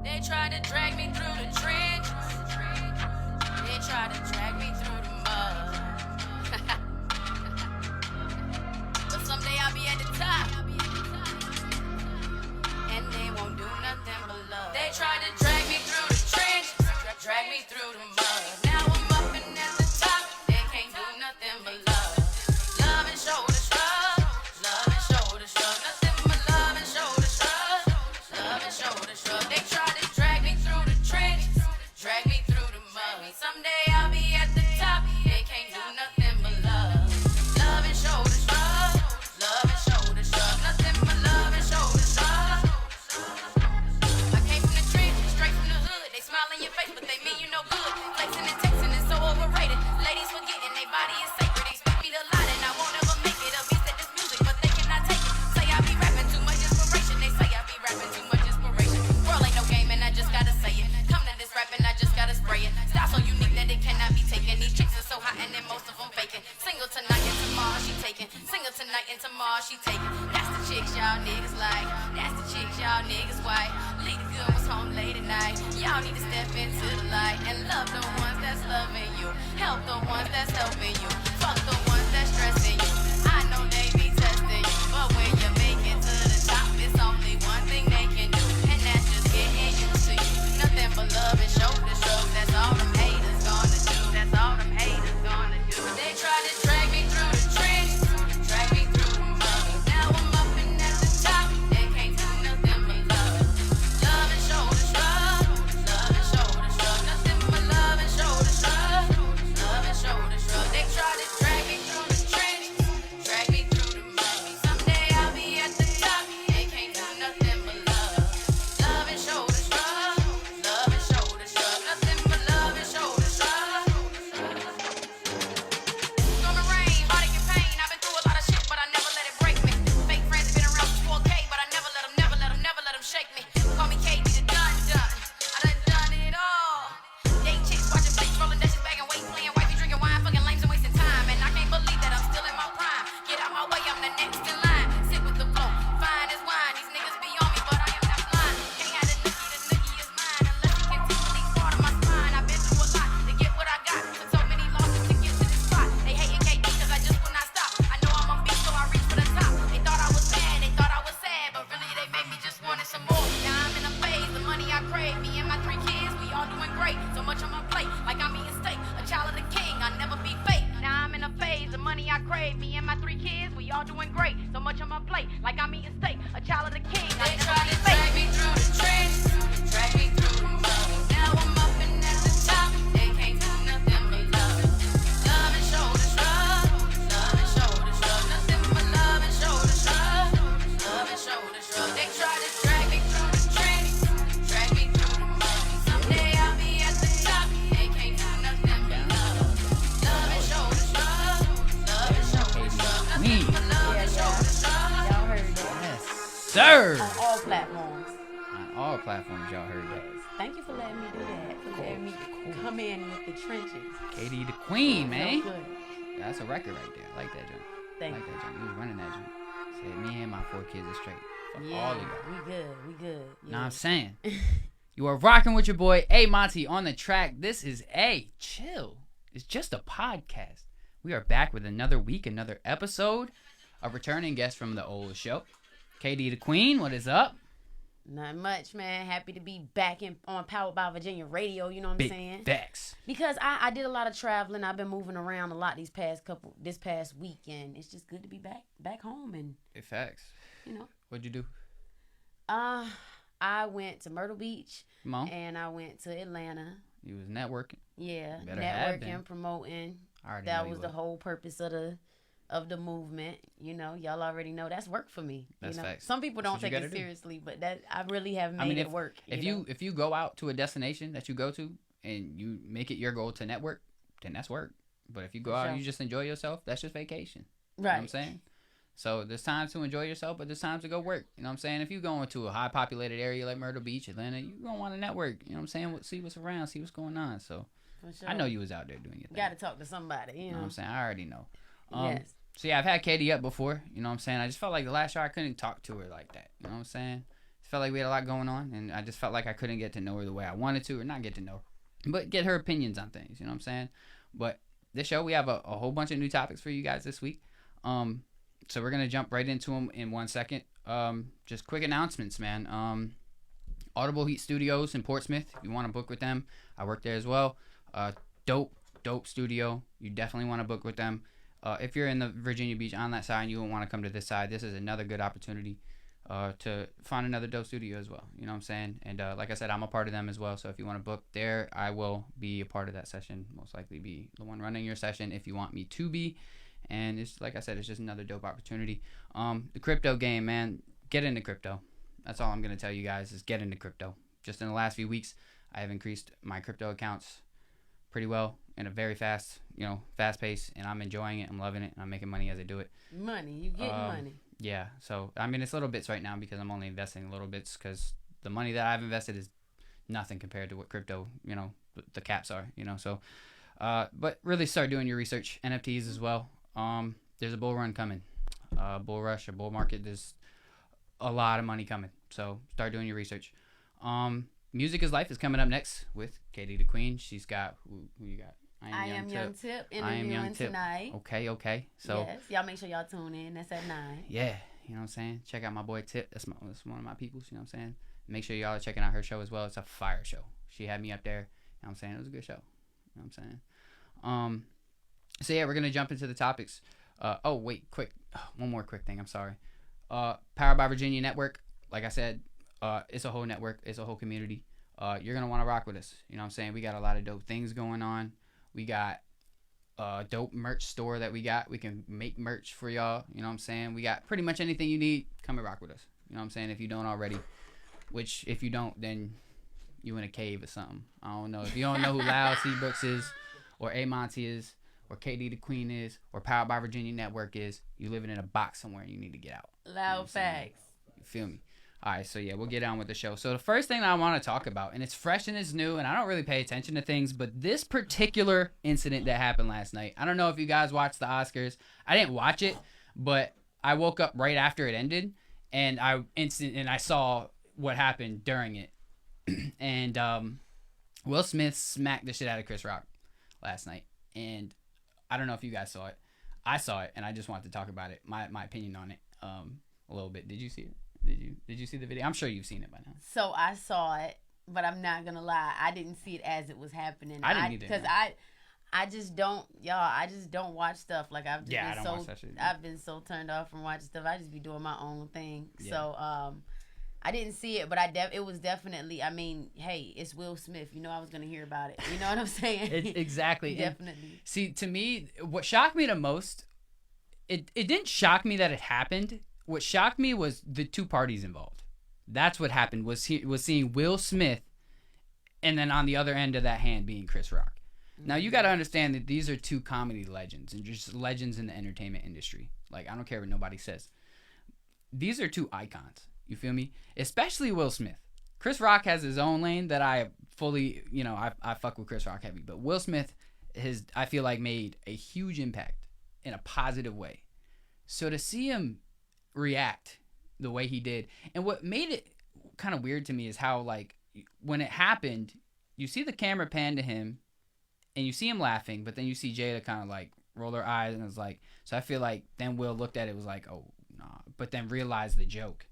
They try to drag me through the trenches. They try to drag me through the mud. But someday I'll be at the top. And they won't do nothing but love. They try to drag me through the trenches. Drag me through the mud. Now I'm up and at the top. They can't do nothing but love. Love and shoulder shrug. Love and shoulder shrug. Nothing but love and shoulder shrug. Love and shoulder shrug. They try to drag me through the trenches. Drag me through the mud. Someday I'll be at the top. They can't do nothing but love. Love and shoulder shrug. Love and shoulder shrug. Nothing but love and shoulder shrug. I came from the trenches, straight from the hood. They smile in your face, but they mean you no good. Flexing and texting is so overrated. Ladies forgetting they body is sacred. Expect me to lie and I won't ever make it. A beast at this music, but they cannot take it. Say I be rapping too much inspiration. They say I be rapping too much inspiration. World ain't no game and I just gotta say it. Come to this rapping, I just gotta spray it. Style so unique that it cannot be taken. These chicks are so hot and then most of them faking. Single tonight and tomorrow she taking. Single tonight and tomorrow she taking. That's the chicks y'all niggas like. That's the chicks y'all niggas white. Lead the good ones home late at night. Y'all need to step into the light and love the ones that's loving you. Help the ones that's helping you. Fuck the ones that's stressing you. I know they be testing you, but when you make it to the top, it's only one thing they can do, and that's just getting used to you. Nothing but love and shoulder shrugs. That's all them haters gonna do. That's all them haters gonna do. They try to drag me through the trenches, drag me through the mud. Now I'm up and at the top. They can't do nothing but love. Love and shoulder shrug. Love and shoulder shrug. Nothing but love and shoulder shrug. Love and shoulder shrug. They try to drag me through the trenches, drag me through the mud. Someday I'll be at the top. They can't do nothing but love. Love and shoulder shrug. Love and shoulder shrug. Nothing but love and shoulder shrug. Gonna rain, heartache and pain. I've been through a lot of shit, but I never let it break me. Fake friends have been around for 4K, but I never let them shake me. Call me KD the done. I done it all. Dating chicks, watching flicks, rolling dashes, bagging weight, playing wifey, drinking wine, fucking lames and wasting time. And I can't believe that I'm still in my prime. Get out my way, I'm the next in line. Sit with the flow, fine as wine. These niggas be on me, but I am not blind. Can't have the nookie is mine. Unless you can tickle each part of my spine. I've been through a lot to get what I got. Took so many losses to get to this spot. They hating KD cause I just will not stop. I know I'm on beat, so I reach for the top. They thought I was bad, they thought I was sad, but really they made me just wanted some more. Now I'm in a phase, the money I crave. Me and my 3 kids, we all doing great. So much on my plate, like I'm eating steak. A child of the king, I'll never be fake. Now I'm in a phase, the money I crave. Me and my 3 kids, we all doing great. So much on my plate, like I'm eating steak. A child of the king, I'll never be fake. They try to drag me through the trenches, drag me through the mud. Now I'm up and at the top. They can't do nothing but love. Love and shoulder shrug. Love and shoulder shrug. Nothing but love and shoulder shrug. Love and shoulder shrug. They try to drag me through the trenches, drag me through the mud. Someday I'll be at the top. They can't do nothing but love. Love and shoulder shrug. Love and shoulder shrug. Nothing but love and shoulder shrug. Y'all heard that Yes, sir. on all platforms. On all platforms, y'all heard that. Thank you for letting me do that. For letting me come in with the trenches. KD the Queen, man. So good. Yeah, that's a record right there. I like that joint. Thank like you. that joint. We was running that joint. Said me and my 4 kids are straight. Fuck Yeah, all of y'all. we good. Yeah. Know what I'm saying? You are rocking with your boy A Monty on the track. This is chill. It's just a podcast. We are back with another week, another episode. A returning guest from the old show. KD the Queen, what is up? Not much, man. Happy to be back on Powered by Virginia Radio. You know what I'm saying? Facts. Because I did a lot of traveling. I've been moving around a lot this past week, and it's just good to be back home. And Big facts. you know, What'd you do? I went to Myrtle Beach Come on. and I went to Atlanta. You was networking. Yeah, Better have been. networking, promoting. I already That know you was the whole purpose of the movement. You know, y'all already know that's work for me. That's you know? facts. Some people That's don't what you take it gotta do. seriously, but that I really have made it work. If you go out to a destination that you go to and you make it your goal to network, then that's work. But if you go out and you just enjoy yourself, that's just vacation. You know what I'm saying? So there's times to enjoy yourself, but there's times to go work. You know what I'm saying? If you go into a high populated area like Myrtle Beach, Atlanta, you're going to want to network. You know what I'm saying? See what's around, see what's going on. So For sure. I know you was out there doing your thing. Got to talk to somebody, You know what I'm saying? I already know. Yes. So yeah, I've had Katie up before. You know what I'm saying? I just felt like the last year I couldn't talk to her like that. You know what I'm saying? felt like we had a lot going on, and I just felt like I couldn't get to know her the way I wanted to, or not get to know her, but get her opinions on things. You know what I'm saying? But this show, we have a whole bunch of new topics for you guys this week. So we're gonna jump right into them in 1 second. Just quick announcements, man. Audible Heat Studios in Portsmouth. If you want to book with them, I work there as well. Dope studio. You definitely want to book with them. If you're in the Virginia Beach on that side and you don't want to come to this side, this is another good opportunity to find another dope studio as well. You know what I'm saying? And like I said, I'm a part of them as well. So if you want to book there, I will be a part of that session. Most likely be the one running your session if you want me to be. And it's like I said, it's just another dope opportunity. The crypto game, man, get into crypto. That's all I'm going to tell you guys is get into crypto. Just in the last few weeks, I have increased my crypto accounts pretty well in a very fast pace, and I'm enjoying it. I'm loving it, and I'm making money as I do it. Money, you getting money. Yeah, so I mean it's little bits right now because I'm only investing little bits because the money that I've invested is nothing compared to what crypto, the caps are, so but really start doing your research. NFTs as well. There's a bull run coming, bull rush, a bull market. There's a lot of money coming, so start doing your research. Music is Life is coming up next with Katie the Queen. She's got who you got? I am Young Tip interviewing tonight. Okay. So yes, y'all make sure y'all tune in. That's at 9. Yeah, you know what I'm saying? Check out my boy Tip. That's one of my peoples, you know what I'm saying? Make sure y'all are checking out her show as well. It's a fire show. She had me up there. You know what I'm saying? It was a good show. You know what I'm saying? So yeah, we're gonna jump into the topics. One more quick thing. I'm sorry. Powered by Virginia Network. Like I said, it's a whole network. It's a whole community. You're gonna want to rock with us. You know what I'm saying? We got a lot of dope things going on. We got a dope merch store that we can make merch for y'all. You know what I'm saying? We got pretty much anything you need. Come and rock with us. You know what I'm saying? If you don't already, which if you don't, then you in a cave or something. I don't know. If you don't know who Loud Seabrooks is, or A Monty is, or KD the Queen is, or Powered by Virginia Network is, you living in a box somewhere and you need to get out. Loud facts. You feel me? All right, so yeah, we'll get on with the show. So the first thing I want to talk about, and it's fresh and it's new, and I don't really pay attention to things, but this particular incident that happened last night, I don't know if you guys watched the Oscars. I didn't watch it, but I woke up right after it ended, and I saw what happened during it. And Will Smith smacked the shit out of Chris Rock last night, and I don't know if you guys saw it. I saw it, and I just wanted to talk about it, my opinion on it a little bit. Did you see it? Did you see the video? I'm sure you've seen it by now. So I saw it, but I'm not gonna lie, I didn't see it as it was happening. I didn't either. Because I just don't watch stuff. Like I've been so turned off from watching stuff. I just be doing my own thing. Yeah. So I didn't see it, but it was definitely. I mean, hey, it's Will Smith. I was gonna hear about it. You know what I'm saying? Exactly. Definitely. See, to me, what shocked me the most, it didn't shock me that it happened. What shocked me was the two parties involved. That's what happened. Was seeing Will Smith, and then on the other end of that hand being Chris Rock. Mm-hmm. Now you got to understand that these are two comedy legends and just legends in the entertainment industry. Like I don't care what nobody says. These are two icons. You feel me? Especially Will Smith. Chris Rock has his own lane that I fully, I fuck with Chris Rock heavy. But Will Smith I feel like made a huge impact in a positive way. So to see him react the way he did, and what made it kind of weird to me is how, like, when it happened, you see the camera pan to him and you see him laughing, but then you see Jada kind of like roll her eyes, and it's like, so I feel like then Will looked at it, was like, oh nah, but then realized the joke,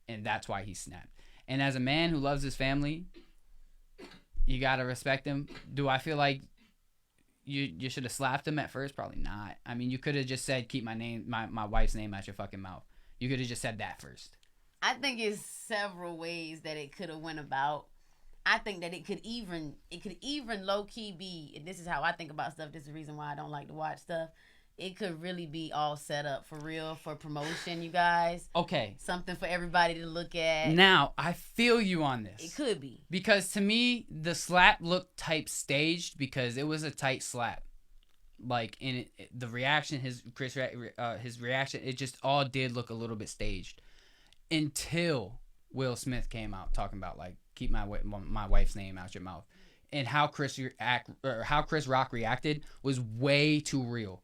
and that's why he snapped. And as a man who loves his family, you gotta respect him. Do I feel like you should have slapped him at first? Probably not. I mean, you could have just said, keep my wife's name out your fucking mouth. You could have just said that first. I think it's several ways that it could have went about. I think that it could even low key be, and this is how I think about stuff. This is the reason why I don't like to watch stuff. It could really be all set up for real, for promotion, you guys. Okay. Something for everybody to look at. Now, I feel you on this. It could be. Because to me, the slap looked type staged because it was a tight slap. Like, in the reaction, his reaction, it just all did look a little bit staged. Until Will Smith came out talking about, like, keep my wife's name out your mouth. And how Chris Rock reacted was way too real.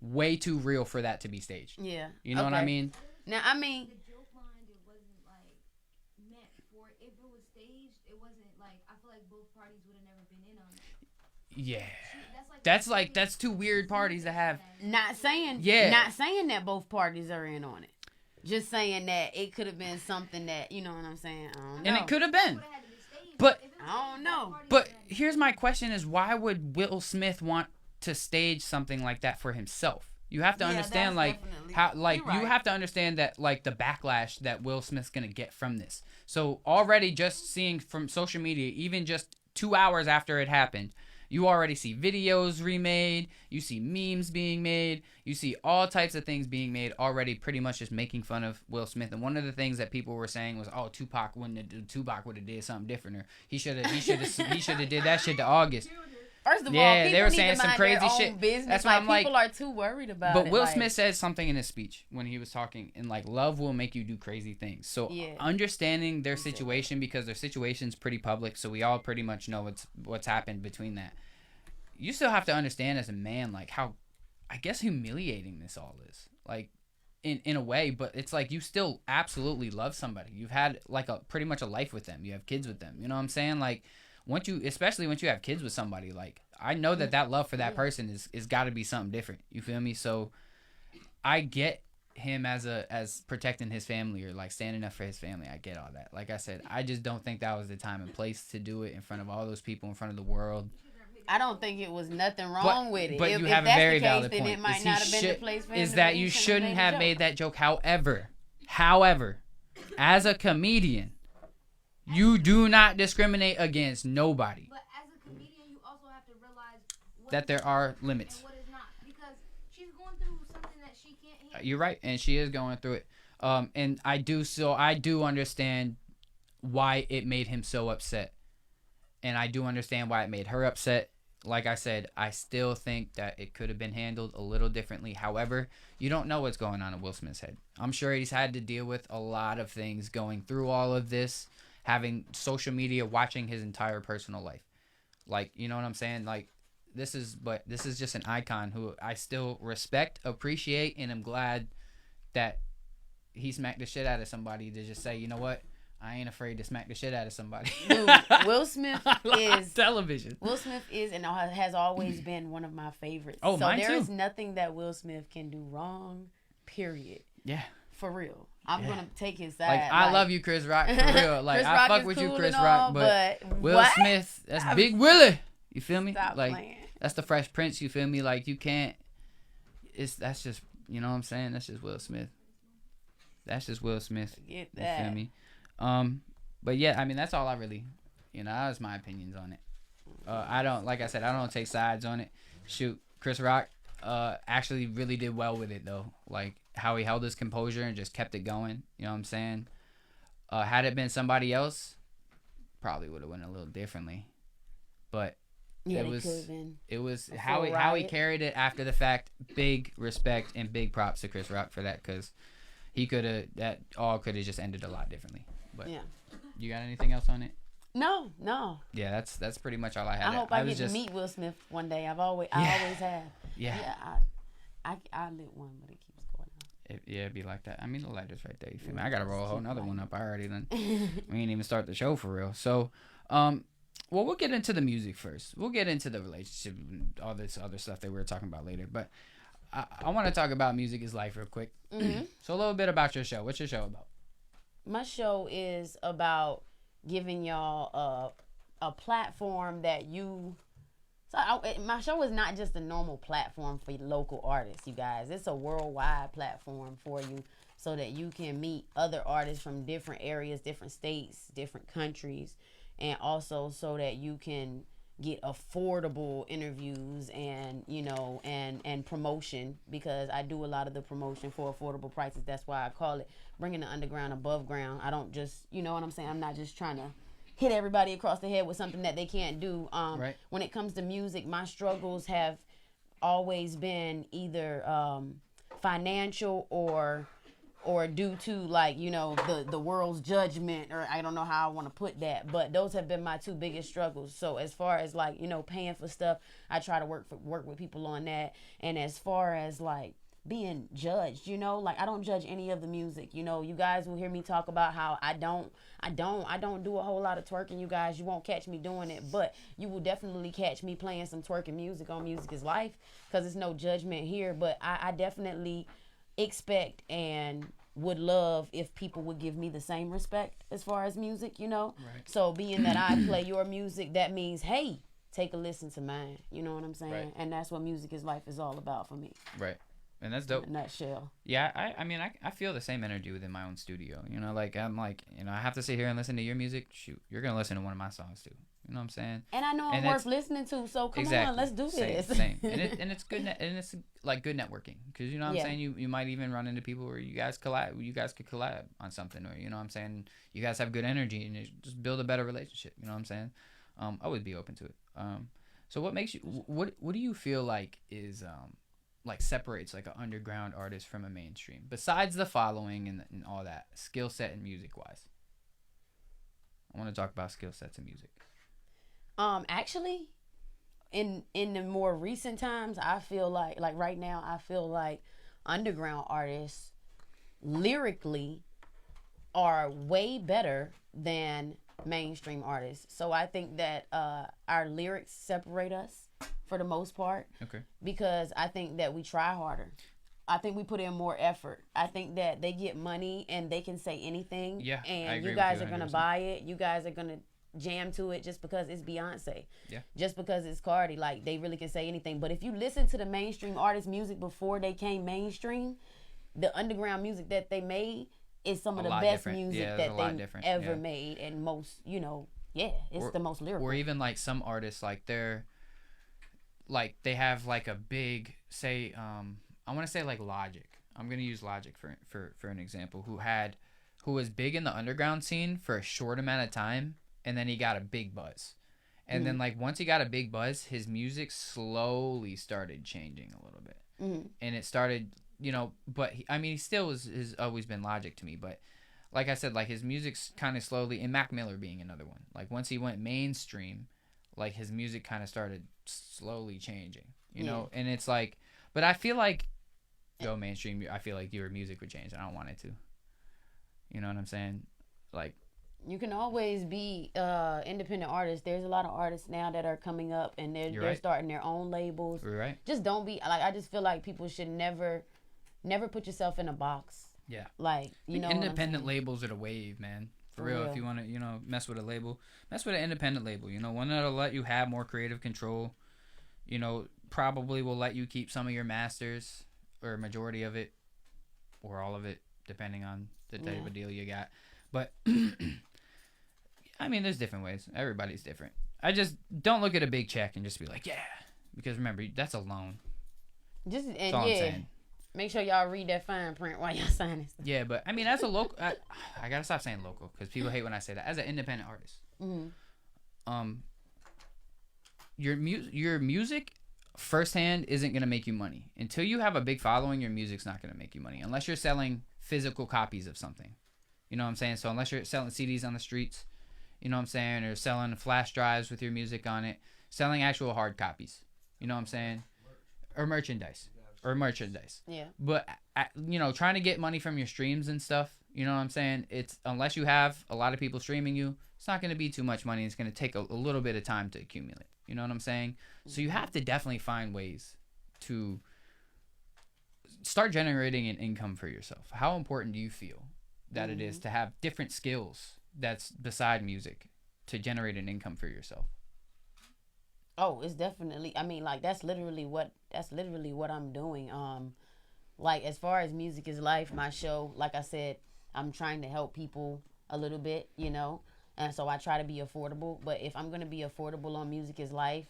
Way too real for that to be staged. Yeah. You know what I mean? Now, I mean, the joke line, it wasn't like Yeah. That's two weird parties to have. Not saying that both parties are in on it. Just saying that it could have been something that, you know what I'm saying? I don't know. And it could have been. But I don't know. But here's my question is, why would Will Smith want to stage something like that for himself? You have to understand, like, how, like, you have to understand that, like, the backlash that Will Smith's gonna get from this. So already just seeing from social media, even just 2 hours after it happened, you already see videos remade, you see memes being made, you see all types of things being made already, pretty much just making fun of Will Smith. And one of the things that people were saying was, "Oh, Tupac would have did something different, or he should have did that shit to August." First of all, people they were need saying to some mind crazy their own shit. Business. That's why I'm like, people are too worried about but it. But Will Smith said something in his speech when he was talking, and like, love will make you do crazy things. So understanding their situation, because their situation's pretty public, so we all pretty much know what's happened between that. You still have to understand as a man, like, how, I guess, humiliating this all is. Like, in a way, but it's like you still absolutely love somebody. You've had like pretty much a life with them. You have kids with them. You know what I'm saying? Like, especially once you have kids with somebody, like, I know that love for that person is got to be something different. You feel me? So I get him as protecting his family, or like standing up for his family. I get all that. Like I said, I just don't think that was the time and place to do it in front of all those people, in front of the world. I don't think it was nothing wrong with it. But if you have a very valid point. It might not have been the place for him. Is that you shouldn't have made that joke. However, as a comedian, you do not discriminate against nobody. But as a comedian, you also have to realize that there are limits. And what is not, because she's going through something that she can't handle. You're right, and she is going through it. And I do understand why it made him so upset, and I do understand why it made her upset. Like I said, I still think that it could have been handled a little differently. However, you don't know what's going on in Will Smith's head. I'm sure he's had to deal with a lot of things going through all of this, having social media watching his entire personal life. Like, you know what I'm saying? Like, this is just an icon who I still respect, appreciate, and I'm glad that he smacked the shit out of somebody to just say, you know what? I ain't afraid to smack the shit out of somebody. Dude, Will Smith is television. Will Smith is and has always been one of my favorites. Oh, mine there too. is nothing that Will Smith can do wrong. Period. Yeah. For real. I'm gonna take his side. Like, I love you, Chris Rock, for real. Like, Chris I Rock fuck with cool you, Chris all, Rock, but Will Smith, that's Big Willie. You feel me? Stop like playing. That's the Fresh Prince, you feel me? Like, you can't, that's just, you know what I'm saying? That's just Will Smith. That's just Will Smith. Get that. You feel me? But yeah, I mean, that's all I really, that was my opinions on it. I don't take sides on it. Shoot, Chris Rock actually really did well with it, though. Like, how he held his composure and just kept it going. You know what I'm saying? Had it been somebody else, probably would have went a little differently. But yeah, it was how he carried it after the fact. Big respect and big props to Chris Rock for that, because that all could have just ended a lot differently. But yeah. You got anything else on it? No. Yeah, that's pretty much all I had. I hope I get to meet Will Smith one day. I always have. Yeah. I lit one, but it keeps going on. It'd be like that. I mean, the lighter's right there. You feel me? I gotta roll a whole nother one up. I already done. We ain't even start the show for real. So, we'll get into the music first. We'll get into the relationship and all this other stuff that we were talking about later. But I want to talk about Music is Life real quick. Mm-hmm. So a little bit about your show. What's your show about? My show is about giving y'all a platform that my show is not just a normal platform for local artists, you guys. It's a worldwide platform for you, so that you can meet other artists from different areas, different states, different countries, and also so that you can get affordable interviews and and promotion, because I do a lot of the promotion for affordable prices. That's why I call it bringing the underground above ground. I don't just, you know what I'm saying? I'm not just trying to hit everybody across the head with something that they can't do. Right. When it comes to music, my struggles have always been either financial or due to, like, the world's judgment, or I don't know how I want to put that, but those have been my two biggest struggles. So as far as, like, paying for stuff, I try to work with people on that. And as far as, like, being judged, you know. Like, I don't judge any of the music, you know. You guys will hear me talk about how I don't do a whole lot of twerking, you guys. You won't catch me doing it, but you will definitely catch me playing some twerking music on Music is Life, because there's no judgment here. But I definitely expect and would love if people would give me the same respect as far as music, you know. Right. So being that I play your music, that means, hey, take a listen to mine, you know what I'm saying? Right. And that's what Music is Life is all about for me. Right. And that's dope. In a nutshell. Yeah, I mean, I feel the same energy within my own studio. You know, like, I'm like, you know, I have to sit here and listen to your music. Shoot, you're going to listen to one of my songs too. You know what I'm saying? And I know I'm worth listening to, so come on, let's do this. Same. And it's good, and it's like good networking, because you know what I'm saying. You might even run into people where you guys could collab on something, or you know what I'm saying. You guys have good energy, and you just build a better relationship. You know what I'm saying? I would be open to it. So what makes you? What do you feel like is like separates like an underground artist from a mainstream, besides the following and all that skill set and music wise? I want to talk about skill sets and music. Actually, in the more recent times, I feel like right now, I feel like underground artists lyrically are way better than mainstream artists. So I think that our lyrics separate us for the most part. Okay. Because I think that we try harder. I think we put in more effort. I think that they get money and they can say anything. Yeah, and I agree you guys with are you gonna buy it. You guys are gonna jam to it just because it's Beyonce. Yeah. Just because it's Cardi. Like, they really can say anything. But if you listen to the mainstream artists' music before they came mainstream, the underground music that they made is some of the best music that they ever made. And most, you know, it's the most lyrical. Or even like some artists, like they have like a big, say, I want to say like Logic. I'm going to use Logic for an example, who was big in the underground scene for a short amount of time, and then he got a big buzz. And then like once he got a big buzz, his music slowly started changing a little bit. And it started, you know, but he still has always been Logic to me, but like I said, like his music's kind of slowly, and Mac Miller being another one. Like once he went mainstream, like his music kind of started slowly changing, you know? And it's like, but I feel like go mainstream, I feel like your music would change, and I don't want it to. You know what I'm saying? Like, you can always be independent artists. There's a lot of artists now that are coming up, and they're starting their own labels. You're right. Just don't be like, I just feel like people should never put yourself in a box. Yeah. Like, you know, independent labels are the wave, man. For real. If you want to, you know, mess with a label, mess with an independent label. You know, one that'll let you have more creative control. You know, probably will let you keep some of your masters, or a majority of it, or all of it, depending on the type of deal you got. But I mean, there's different ways. Everybody's different. I just don't look at a big check and just be like, yeah, because remember, that's a loan. That's all I'm saying. Make sure y'all read that fine print while y'all signing stuff. Yeah, but I mean, as a local, I gotta stop saying local, because people hate when I say that. As an independent artist, your music firsthand isn't gonna make you money. Until you have a big following, your music's not gonna make you money unless you're selling physical copies of something. You know what I'm saying? So unless you're selling CDs on the streets, you know what I'm saying, or selling flash drives with your music on it, selling actual hard copies, you know what I'm saying, or merchandise. Yeah. But you know, trying to get money from your streams and stuff, you know what I'm saying, it's, unless you have a lot of people streaming you, it's not going to be too much money. It's going to take a little bit of time to accumulate. You know what I'm saying? So you have to definitely find ways to start generating an income for yourself. How important do you feel that it is to have different skills that's beside music to generate an income for yourself? Oh, it's definitely, I mean, like, that's literally what I'm doing. Like, as far as Music is Life, my show, like I said, I'm trying to help people a little bit, you know, and so I try to be affordable. But if I'm going to be affordable on Music is Life,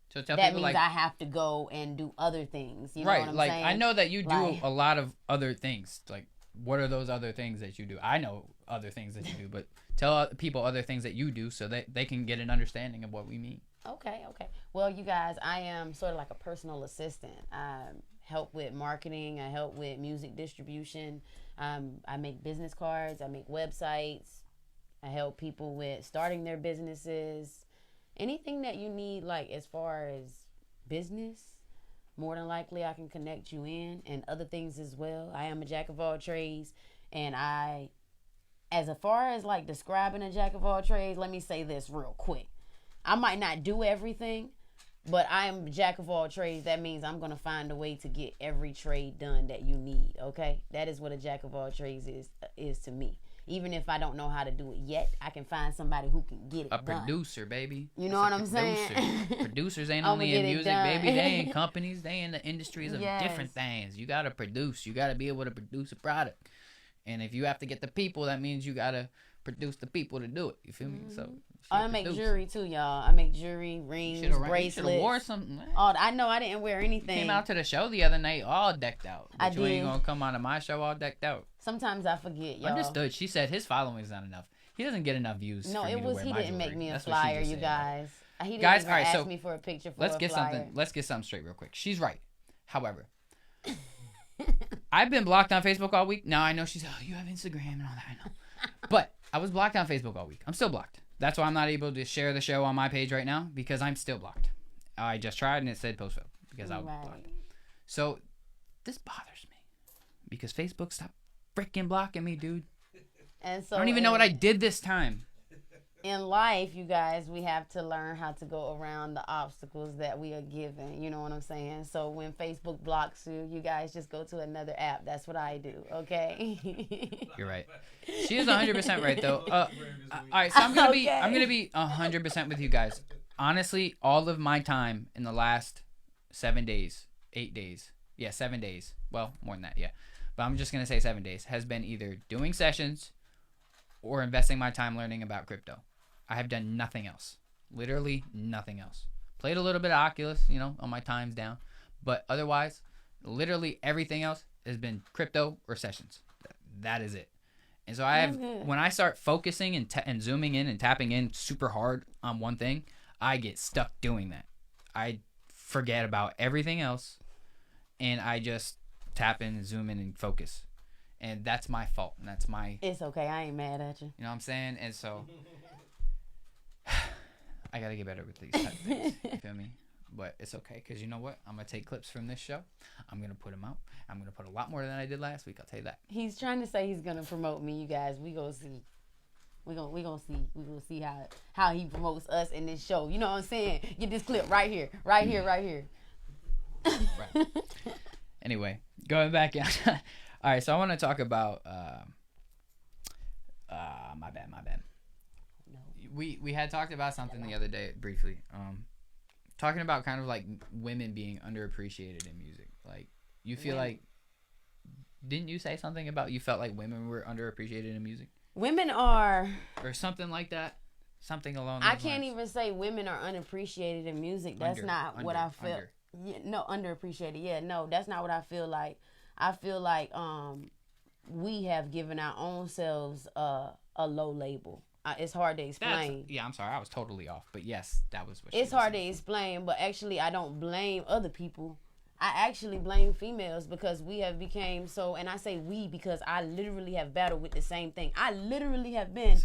so that means like, I have to go and do other things, you know what I'm saying? I know that you do a lot of other things. Like, what are those other things that you do? I know other things that you do, but tell people other things that you do so that they can get an understanding of what we mean. Okay. Well, you guys, I am sort of like a personal assistant. I help with marketing. I help with music distribution. I make business cards. I make websites. I help people with starting their businesses. Anything that you need, like, as far as business, more than likely I can connect you in, and other things as well. I am a jack of all trades, and as far as like describing a jack of all trades, let me say this real quick. I might not do everything, but I am a jack of all trades. That means I'm going to find a way to get every trade done that you need, okay? That is what a jack of all trades is to me. Even if I don't know how to do it yet, I can find somebody who can get it done. A producer, baby. You know what I'm saying? Producers ain't only in music, baby. They in companies. They in the industries of different things. You got to produce. You got to be able to produce a product. And if you have to get the people, that means you got to produce the people to do it. You feel me? So I make jewelry too, y'all. I make jewelry, rings, bracelets. You should have wore something. Man. Oh, I know I didn't wear anything. You came out to the show the other night all decked out. But you did. ain't gonna come on to my show all decked out. Sometimes I forget, y'all. Understood. She said his following is not enough. He doesn't get enough views. No, it was he didn't make me a flyer, you guys. He didn't guys, even ask me for a picture for let's a get flyer. Let's get something straight real quick. She's right. However, I've been blocked on Facebook all week. Now I know she's, you have Instagram and all that. I know. But I was blocked on Facebook all week. I'm still blocked. That's why I'm not able to share the show on my page right now, because I'm still blocked. I just tried and it said post failed because I was blocked. So this bothers me because Facebook stopped freaking blocking me, dude. And so I don't even know what I did this time. In life, you guys, we have to learn how to go around the obstacles that we are given. You know what I'm saying? So when Facebook blocks you, you guys just go to another app. That's what I do, okay? You're right. She is 100% right, though. All right, so I'm gonna be 100% with you guys. Honestly, all of my time in the last 7 days, 8 days, 7 days. Well, more than that, yeah. But I'm just gonna say 7 days has been either doing sessions or investing my time learning about crypto. I have done nothing else. Literally nothing else. Played a little bit of Oculus, on my times down. But otherwise, literally everything else has been crypto or sessions. That is it. And so when I start focusing and zooming in and tapping in super hard on one thing, I get stuck doing that. I forget about everything else, and I just tap in and zoom in and focus. And that's my fault. And that's my... It's okay. I ain't mad at you. You know what I'm saying? And so... I gotta get better with these type of things. You feel me? But it's okay, because you know what? I'm gonna take clips from this show. I'm gonna put them out. I'm gonna put a lot more than I did last week. I'll tell you that. He's trying to say he's gonna promote me, you guys. We gonna see. We gonna see how he promotes us in this show. You know what I'm saying? Get this clip right here. Right. Anyway, going back. All right, so I want to talk about. My bad. We had talked about something the other day briefly. Talking about kind of like women being underappreciated in music. Like, you feel like, didn't you say something about you felt like women were underappreciated in music? Women are, or something like that. Something along those lines. I can't even say women are unappreciated in music. That's not what I feel. Yeah, no, underappreciated. Yeah, no, that's not what I feel like. I feel like we have given our own selves a low label. It's hard to explain. I'm sorry, I was totally off. But yes, that was what. It's hard to explain, but actually, I don't blame other people. I actually blame females because we have became so, and I say we because I literally have battled with the same thing. I literally have been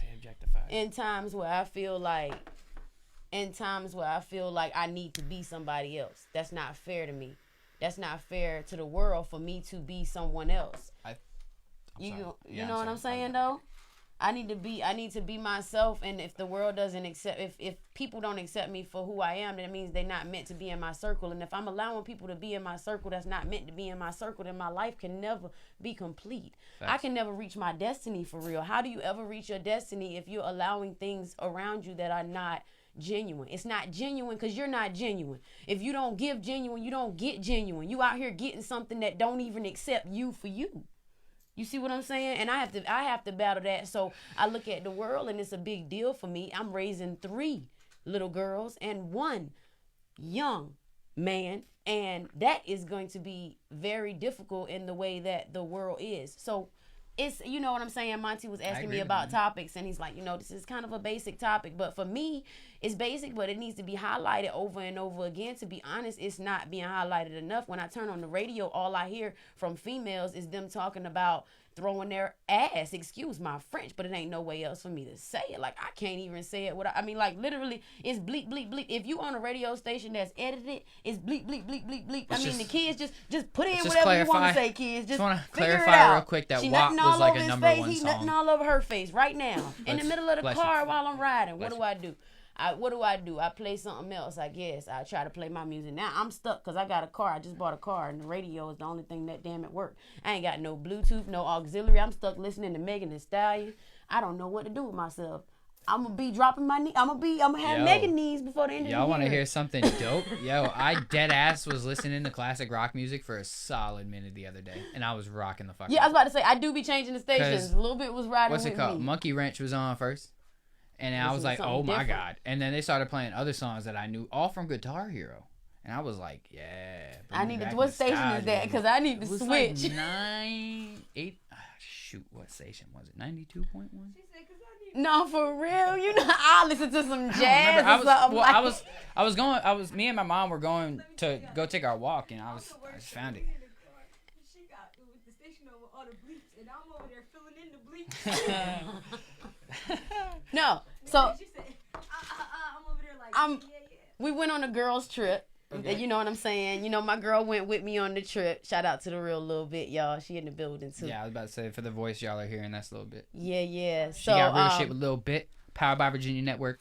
in times where I feel like, I need to be somebody else. That's not fair to me. That's not fair to the world for me to be someone else. You know what I'm saying though? I need to be myself, and if the world doesn't accept, if people don't accept me for who I am, then it means they're not meant to be in my circle. And if I'm allowing people to be in my circle that's not meant to be in my circle, then my life can never be complete. Facts. I can never reach my destiny for real. How do you ever reach your destiny if you're allowing things around you that are not genuine? It's not genuine because you're not genuine. If you don't give genuine, you don't get genuine. You out here getting something that don't even accept you for you. You see what I'm saying? And I have to battle that. So I look at the world, and it's a big deal for me. I'm raising 3 little girls and 1 young man, and that is going to be very difficult in the way that the world is. So it's, you know what I'm saying? Monty was asking me about topics, and he's like, this is kind of a basic topic, but for me, it's basic, but it needs to be highlighted over and over again. To be honest, it's not being highlighted enough. When I turn on the radio, all I hear from females is them talking about throwing their ass. Excuse my French, but it ain't no way else for me to say it. Like, I can't even say it. I mean, like, literally, it's bleep, bleep, bleep. If you on a radio station that's edited, it's bleep, bleep, bleep, bleep, bleep. I mean, the kids just put in whatever you want to say, kids. Just want to clarify real quick that WAP was like a number one He song. nutting all over her face right now. In the middle of the car while I'm riding. What do I do? I play something else, I guess. I try to play my music. Now I'm stuck because I got a car. I just bought a car, and the radio is the only thing that damn it work. I ain't got no Bluetooth, no auxiliary. I'm stuck listening to Megan Thee Stallion. I don't know what to do with myself. I'm gonna be dropping my knee. I'm gonna have Megan knees before the end of the year. Y'all want to hear something dope? Yo, I dead ass was listening to classic rock music for a solid minute the other day, and I was rocking the fuck. Yeah, I was about to say I do be changing the stations. A little bit was riding with me. What's it called? Monkey Wrench was on first. And I was like, oh my God. And then they started playing other songs that I knew, all from Guitar Hero. And I was like, yeah. I need to, what station is that? Because I need to switch. Like 9, 8, shoot, what station was it? 92.1? No, for real. You know, I listen to some jazz or something. Me and my mom were going to go take our walk, and I just found it. She got the station over all the bleeps, and I'm over there filling in the bleeps. No, so she said, I'm over there like, yeah. We went on a girls' trip. Okay. You know what I'm saying? You know, my girl went with me on the trip. Shout out to the real little bit, y'all. She in the building too. Yeah, I was about to say, for the voice y'all are hearing, that's a little bit. Yeah. She got real shit with Lil Bit, powered by Virginia Network.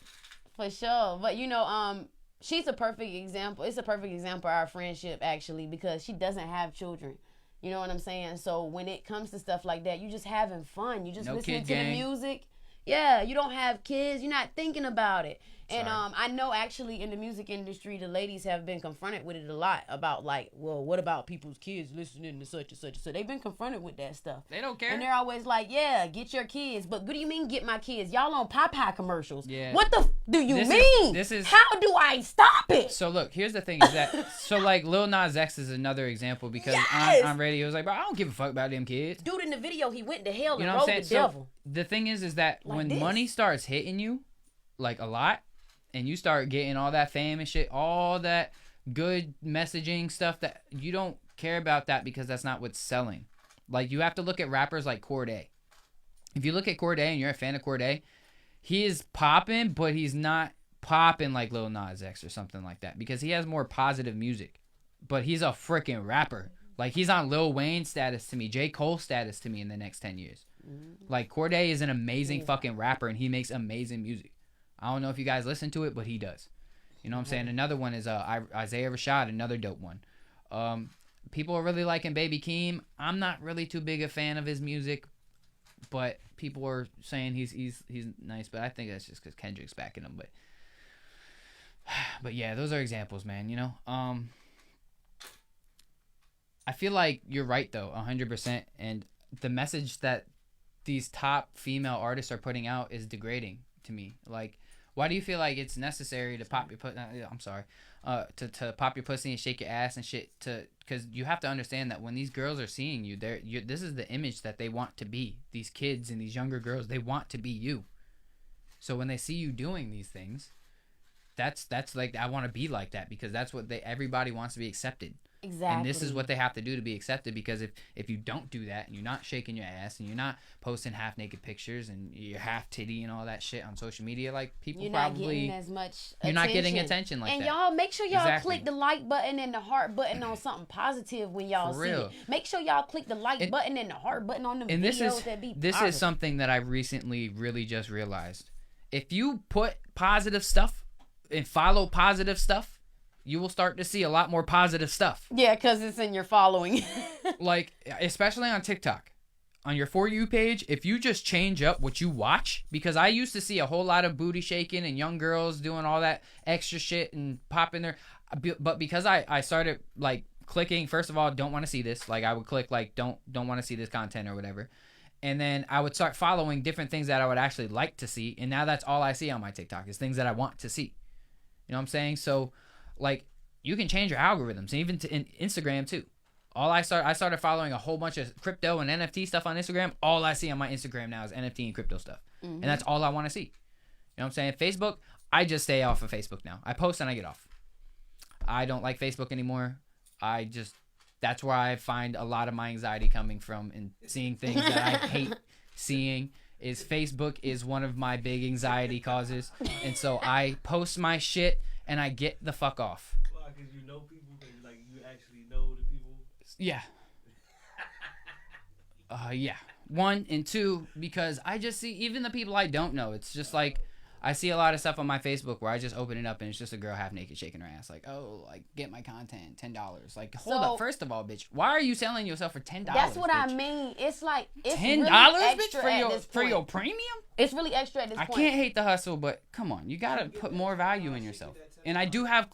For sure, but you know, she's a perfect example. It's a perfect example of our friendship actually, because she doesn't have children. You know what I'm saying? So when it comes to stuff like that, you just having fun. You just listening to the music. Yeah, you don't have kids. You're not thinking about it. And I know actually in the music industry, the ladies have been confronted with it a lot about like, well, what about people's kids listening to such and such and such? They've been confronted with that stuff. They don't care. And they're always like, yeah, get your kids. But what do you mean get my kids? Y'all on Popeye commercials. Yeah. What the do you mean? This is how do I stop it? So look, here's the thing is that, so like Lil Nas X is another example because on radio, it was like, bro, I don't give a fuck about them kids. Dude, in the video, he went to hell and know rode the devil. The thing is that like when money starts hitting you, like a lot, and you start getting all that fame and shit, all that good messaging stuff, that you don't care about that because that's not what's selling. Like, you have to look at rappers like Cordae. If you look at Cordae and you're a fan of Cordae, he is popping, but he's not popping like Lil Nas X or something like that because he has more positive music. But he's a freaking rapper. Like, he's on Lil Wayne status to me, J. Cole status to me in the next 10 years. Like, Cordae is an amazing fucking rapper, and he makes amazing music. I don't know if you guys listen to it, but he does. You know what I'm saying? Another one is Isaiah Rashad, another dope one. People are really liking Baby Keem. I'm not really too big a fan of his music, but people are saying he's nice. But I think that's just because Kendrick's backing him. But yeah, those are examples, man. You know, I feel like you're right though, 100%. And the message that these top female artists are putting out is degrading to me. Like, why do you feel like it's necessary to pop your pussy? I'm sorry, to pop your pussy and shake your ass and shit? Because you have to understand that when these girls are seeing you, this is the image that they want to be. These kids and these younger girls, they want to be you. So when they see you doing these things, that's like, I want to be like that because that's what everybody wants to be accepted. Exactly. And this is what they have to do to be accepted, because if you don't do that and you're not shaking your ass and you're not posting half naked pictures and you're half titty and all that shit on social media, like, people you're probably not getting as much attention. You're not getting attention like and that. And y'all make sure y'all click the like button and the heart button on something positive when y'all see it. Make sure y'all click the like button and the heart button on the videos that be This is something that I recently really just realized. If you put positive stuff and follow positive stuff, you will start to see a lot more positive stuff. Yeah, because it's in your following. Like, especially on TikTok. On your For You page, if you just change up what you watch, because I used to see a whole lot of booty shaking and young girls doing all that extra shit and popping their... But because I started, like, clicking, first of all, don't want to see this. Like, I would click, like, don't want to see this content or whatever. And then I would start following different things that I would actually like to see. And now that's all I see on my TikTok is things that I want to see. You know what I'm saying? So... like, you can change your algorithms, and even in Instagram too. I started following a whole bunch of crypto and NFT stuff on Instagram. All I see on my Instagram now is NFT and crypto stuff. And that's all I want to see. You know what I'm saying? Facebook, I just stay off of Facebook now. I post and I get off. I don't like Facebook anymore. I just That's where I find a lot of my anxiety coming from, and seeing things that I hate seeing. Is Facebook is one of my big anxiety causes, and so I post my shit and I get the fuck off. Why? Because you know people, like you actually know the people. Yeah. Yeah. 1 and 2, because I just see even the people I don't know. It's just like I see a lot of stuff on my Facebook where I just open it up and it's just a girl half naked shaking her ass, like, oh, like get my content, $10. Like, hold up, first of all, bitch, why are you selling yourself for $10? That's what bitch? I mean. It's like it's $10, really bitch, for your premium. It's really extra at this point. I can't hate the hustle, but come on, you gotta put more value in yourself. And I do have